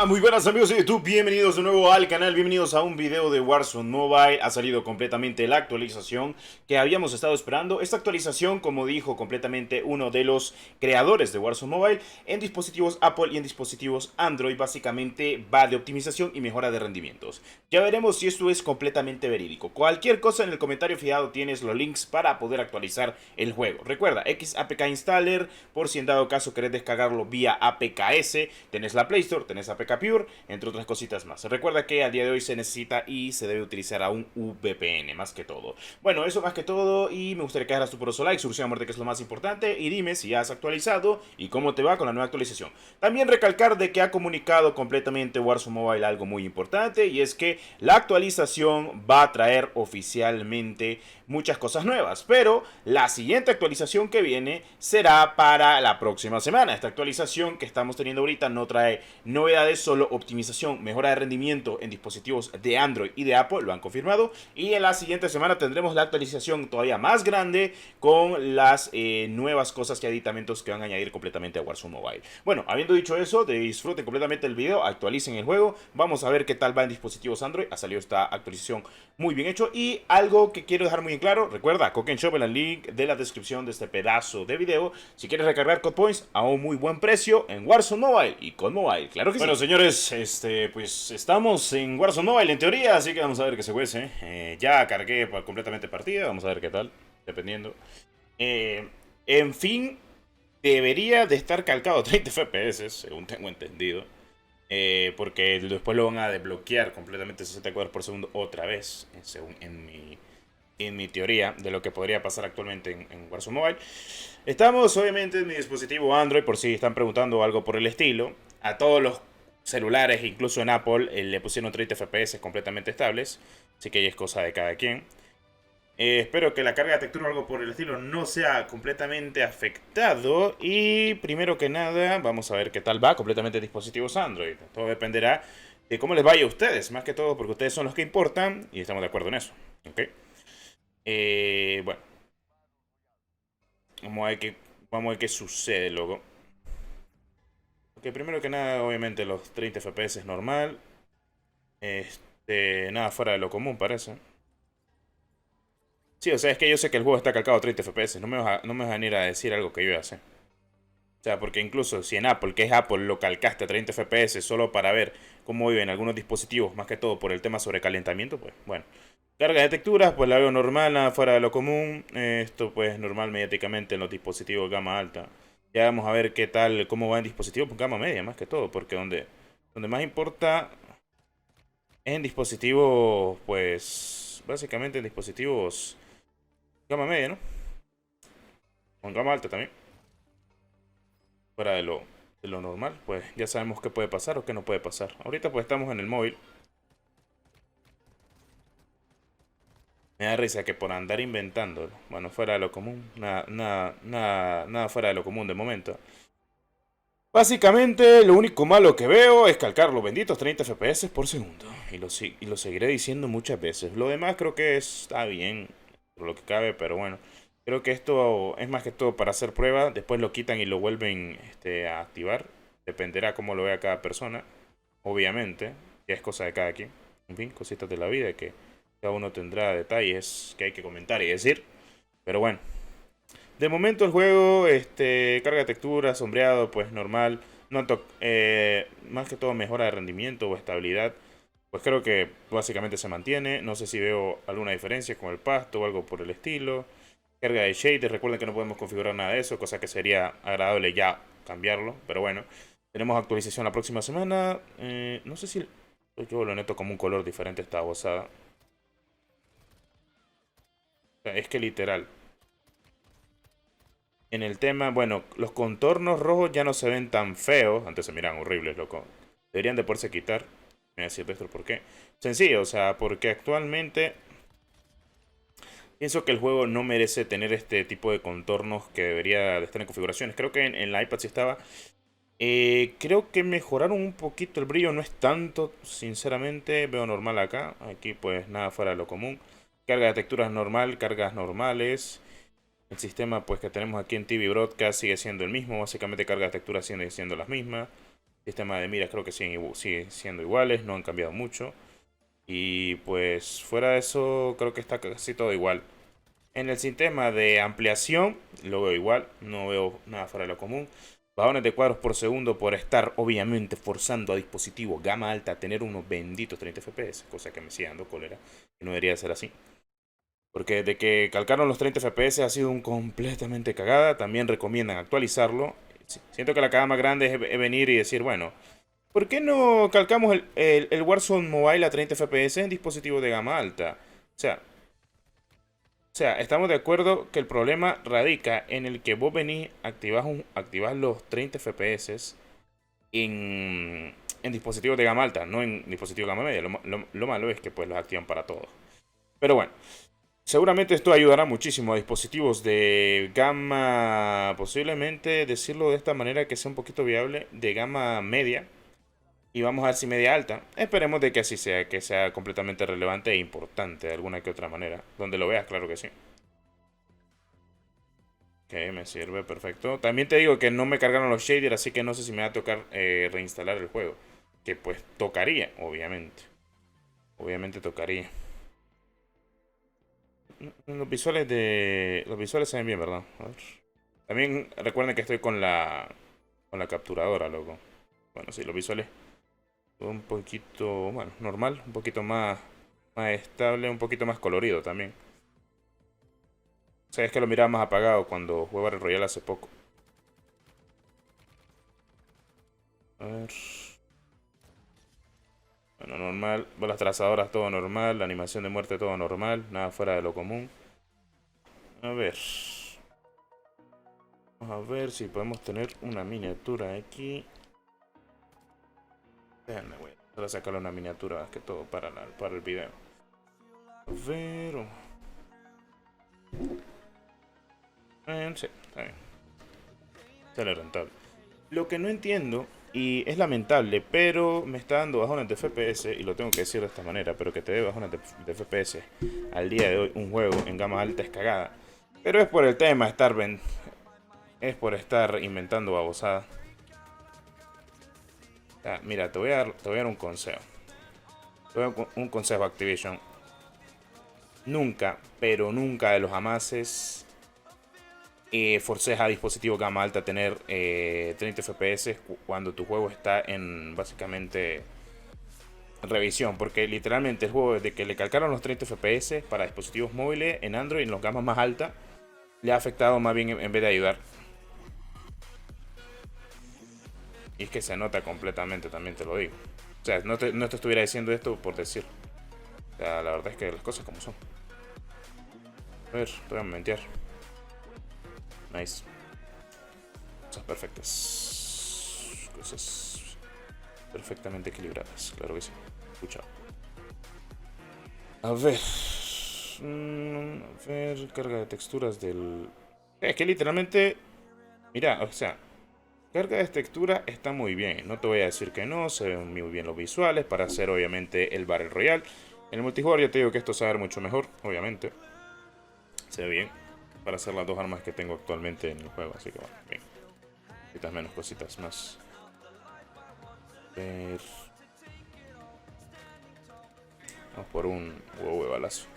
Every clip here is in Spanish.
Muy buenas amigos de YouTube, bienvenidos de nuevo al canal, bienvenidos a un video de Warzone Mobile. Ha salido completamente la actualización que habíamos estado esperando. Esta actualización, como dijo completamente uno de los creadores de Warzone Mobile, en dispositivos Apple y en dispositivos Android básicamente va de optimización y mejora de rendimientos. Ya veremos si esto es completamente verídico. Cualquier cosa en el comentario fijado tienes los links para poder actualizar el juego. Recuerda, XAPK Installer, por si en dado caso querés descargarlo vía APKS, tenés la Play Store, tenés APK Pure, entre otras cositas más. Recuerda que a día de hoy se necesita y se debe utilizar a un VPN, más que todo. Bueno, eso más que todo, y me gustaría que dejaras tu poroso like, solución a muerte, que es lo más importante, y dime si ya has actualizado y cómo te va con la nueva actualización. También recalcar de que ha comunicado completamente Warzone Mobile algo muy importante, y es que la actualización va a traer oficialmente muchas cosas nuevas, pero la siguiente actualización que viene será para la próxima semana. Esta actualización que estamos teniendo ahorita no trae novedades, solo optimización, mejora de rendimiento en dispositivos de Android y de Apple, lo han confirmado, y en la siguiente semana tendremos la actualización todavía más grande con las nuevas cosas y aditamentos que van a añadir completamente a Warzone Mobile. Bueno, habiendo dicho eso, disfruten completamente el video, actualicen el juego, vamos a ver qué tal va en dispositivos Android. Ha salido esta actualización muy bien hecho, y algo que quiero dejar muy en claro, recuerda, Coque Shop en el link de la descripción de este pedazo de video, si quieres recargar Code Points a un muy buen precio en Warzone Mobile y con Mobile, claro que sí. Bueno, señores, pues estamos en Warzone Mobile en teoría, así que vamos a ver qué se cuece. Ya cargué completamente partida, vamos a ver qué tal, dependiendo. En fin, debería de estar calcado 30 FPS, según tengo entendido. Porque después lo van a desbloquear completamente 60 cuadros por segundo otra vez, según en mi teoría de lo que podría pasar actualmente en Warzone Mobile. Estamos obviamente en mi dispositivo Android, por si están preguntando algo por el estilo. A todos los celulares, incluso en Apple, le pusieron 30 FPS completamente estables, así que ahí es cosa de cada quien. Espero que la carga de textura o algo por el estilo no sea completamente afectado. Y primero que nada, vamos a ver qué tal va completamente en dispositivos Android. Todo dependerá de cómo les vaya a ustedes, más que todo porque ustedes son los que importan y estamos de acuerdo en eso. ¿Ok? Bueno, vamos a ver qué sucede luego. Ok, primero que nada, obviamente los 30 FPS es normal. Nada fuera de lo común parece. Sí, o sea, es que yo sé que el juego está calcado a 30 FPS. No me vas a venir a decir algo que yo ya sé. O sea, porque incluso si en Apple, que es Apple, lo calcaste a 30 FPS solo para ver cómo viven algunos dispositivos, más que todo por el tema sobre calentamiento, pues bueno. Carga de texturas, pues la veo normal, nada fuera de lo común. Esto pues normal mediáticamente en los dispositivos gama alta. Ya vamos a ver qué tal, cómo va en dispositivos gama media, más que todo, porque donde más importa es en dispositivos, pues básicamente en dispositivos gama media, ¿no? O en gama alta también. Fuera de lo normal, pues ya sabemos qué puede pasar o qué no puede pasar. Ahorita pues estamos en el móvil. Me da risa que por andar inventando, bueno, fuera de lo común, nada fuera de lo común de momento. Básicamente, lo único malo que veo es calcar los benditos 30 FPS por segundo. Y lo seguiré diciendo muchas veces. Lo demás creo que está bien, por lo que cabe, pero bueno. Creo que esto es más que todo para hacer prueba. Después lo quitan y lo vuelven a activar. Dependerá cómo lo vea cada persona. Obviamente, ya es cosa de cada quien. En fin, cositas de la vida que cada uno tendrá detalles que hay que comentar y decir. Pero bueno. De momento el juego, carga de textura, sombreado, pues normal. No más que todo mejora de rendimiento o estabilidad. Pues creo que básicamente se mantiene. No sé si veo alguna diferencia con el pasto o algo por el estilo. Carga de shaders, recuerden que no podemos configurar nada de eso, cosa que sería agradable ya cambiarlo. Pero bueno, tenemos actualización la próxima semana. No sé si yo lo neto como un color diferente esta bozada. O sea, es que literal. En el tema, bueno, los contornos rojos ya no se ven tan feos. Antes se miran horribles, loco. Deberían de poderse quitar. Me voy a decir esto por qué. Sencillo, o sea, porque actualmente pienso que el juego no merece tener este tipo de contornos que debería de estar en configuraciones. Creo que en la iPad sí estaba. Creo que mejoraron un poquito el brillo, no es tanto, sinceramente. Veo normal acá. Aquí pues nada fuera de lo común. Carga de texturas normal, cargas normales. El sistema pues que tenemos aquí en TV Broadcast sigue siendo el mismo. Básicamente carga de textura sigue siendo las mismas. Sistema de miras creo que sigue siendo iguales, no han cambiado mucho. Y pues fuera de eso creo que está casi todo igual. En el sistema de ampliación lo veo igual, no veo nada fuera de lo común. Bajones de cuadros por segundo por estar obviamente forzando a dispositivos gama alta a tener unos benditos 30 FPS, cosa que me sigue dando cólera y no debería ser así. Porque desde que calcaron los 30 FPS ha sido un completamente cagada. También recomiendan actualizarlo. Siento que la cagada más grande es venir y decir, bueno, ¿por qué no calcamos el Warzone Mobile a 30 FPS en dispositivos de gama alta? O sea, estamos de acuerdo que el problema radica en el que vos venís, activás los 30 FPS en dispositivos de gama alta, no en dispositivos de gama media. Lo malo es que pues los activan para todos. Pero bueno, seguramente esto ayudará muchísimo a dispositivos de gama, posiblemente decirlo de esta manera que sea un poquito viable, de gama media. Y vamos a ver si media alta. Esperemos de que así sea, que sea completamente relevante e importante de alguna que otra manera. Donde lo veas, claro que sí. Ok, me sirve, perfecto. También te digo que no me cargaron los shaders, así que no sé si me va a tocar reinstalar el juego. Que pues tocaría, obviamente. Obviamente tocaría. Los visuales se ven bien, ¿verdad? A ver. También recuerden que estoy con la capturadora, loco. Bueno, sí, los visuales un poquito, bueno, normal, un poquito más estable, un poquito más colorido también. O sea, es que lo miraba más apagado cuando jugué Battle Royale hace poco. A ver. Bueno, normal. Las trazadoras todo normal. La animación de muerte todo normal. Nada fuera de lo común. A ver. Vamos a ver si podemos tener una miniatura aquí. Déjenme, voy a sacarle una miniatura más que todo para el video. A ver. Sí, está bien. Sale rentable. Lo que no entiendo, y es lamentable, pero me está dando bajones de FPS, y lo tengo que decir de esta manera, pero que te dé bajones de FPS al día de hoy, un juego en gama alta es cagada. Pero es por el tema, es por estar inventando babosada. Mira, te voy a dar un consejo. Te voy a dar un consejo, Activision. Nunca, pero nunca de los amases forces a dispositivos gama alta a tener 30 FPS cuando tu juego está en básicamente revisión. Porque literalmente el juego, desde que le calcaron los 30 FPS para dispositivos móviles en Android, en los gamas más altas, le ha afectado más bien en vez de ayudar. Y es que se nota completamente, también te lo digo. O sea, no te estuviera diciendo esto por decir. O sea, la verdad es que las cosas como son. A ver, te voy a mentir. Nice. Cosas perfectas. Cosas perfectamente equilibradas, claro que sí. Escucha. A ver. A ver, carga de texturas del... Es que literalmente... Mira, o sea, carga de textura está muy bien. No te voy a decir que no, se ven muy bien los visuales para hacer obviamente el Battle Royale. En el multijugador ya te digo que esto se va a ver mucho mejor, obviamente. Se ve bien para hacer las dos armas que tengo actualmente en el juego, así que bueno, bien. Cositas menos, cositas más. A ver. Vamos por un huevo de balazo.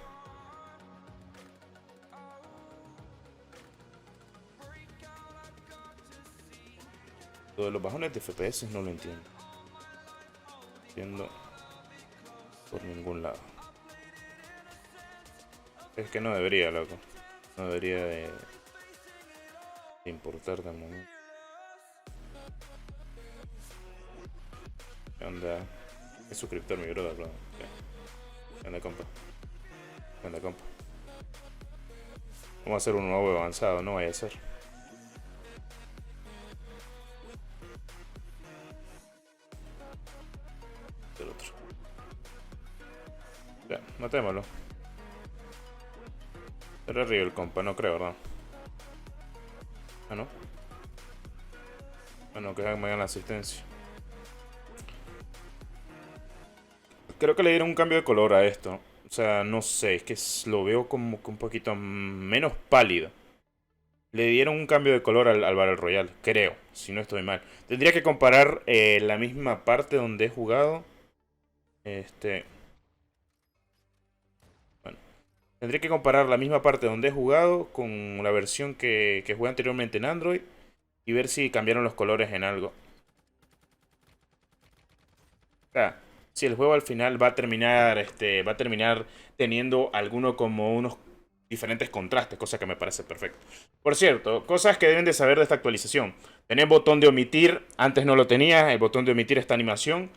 Lo de los bajones de FPS no lo entiendo. Entiendo por ningún lado. Es que no debería, loco. No debería de importar de momento. ¿Qué onda? Es suscriptor mi brother, bro. ¿Qué onda, compa? ¿Qué onda, compa? Vamos a hacer un nuevo avanzado, no vaya a ser. El otro. Ya, matémoslo. Pero arriba el compa, no creo, ¿verdad? Ah, no. Bueno, que me hagan la asistencia. Creo que le dieron un cambio de color a esto. O sea, no sé, es que lo veo como que un poquito menos pálido. Le dieron un cambio de color al Battle Royale, creo, si no estoy mal. Tendría que comparar la misma parte donde he jugado. Bueno, tendría que comparar la misma parte donde he jugado con la versión que jugué anteriormente en Android y ver si cambiaron los colores en algo. Sea, si el juego al final va a terminar teniendo alguno como unos diferentes contrastes, cosa que me parece perfecto. Por cierto, cosas que deben de saber de esta actualización. Tenía el botón de omitir, antes no lo tenía, el botón de omitir esta animación.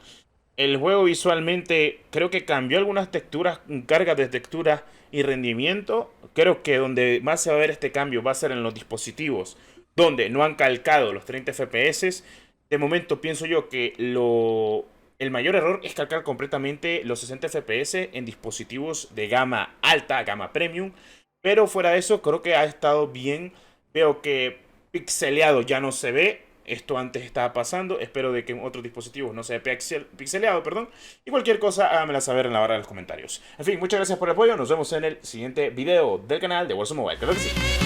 El juego visualmente creo que cambió algunas texturas, cargas de textura y rendimiento. Creo que donde más se va a ver este cambio va a ser en los dispositivos donde no han calcado los 30 FPS. De momento pienso yo que el mayor error es calcar completamente los 60 FPS en dispositivos de gama alta, gama premium. Pero fuera de eso creo que ha estado bien. Veo que pixeleado ya no se ve. Esto antes estaba pasando. Espero de que en otros dispositivos no se vea pixeleado, perdón. Y cualquier cosa, háganmela saber en la barra de los comentarios. En fin, muchas gracias por el apoyo. Nos vemos en el siguiente video del canal de Warzone Mobile. Creo que sí.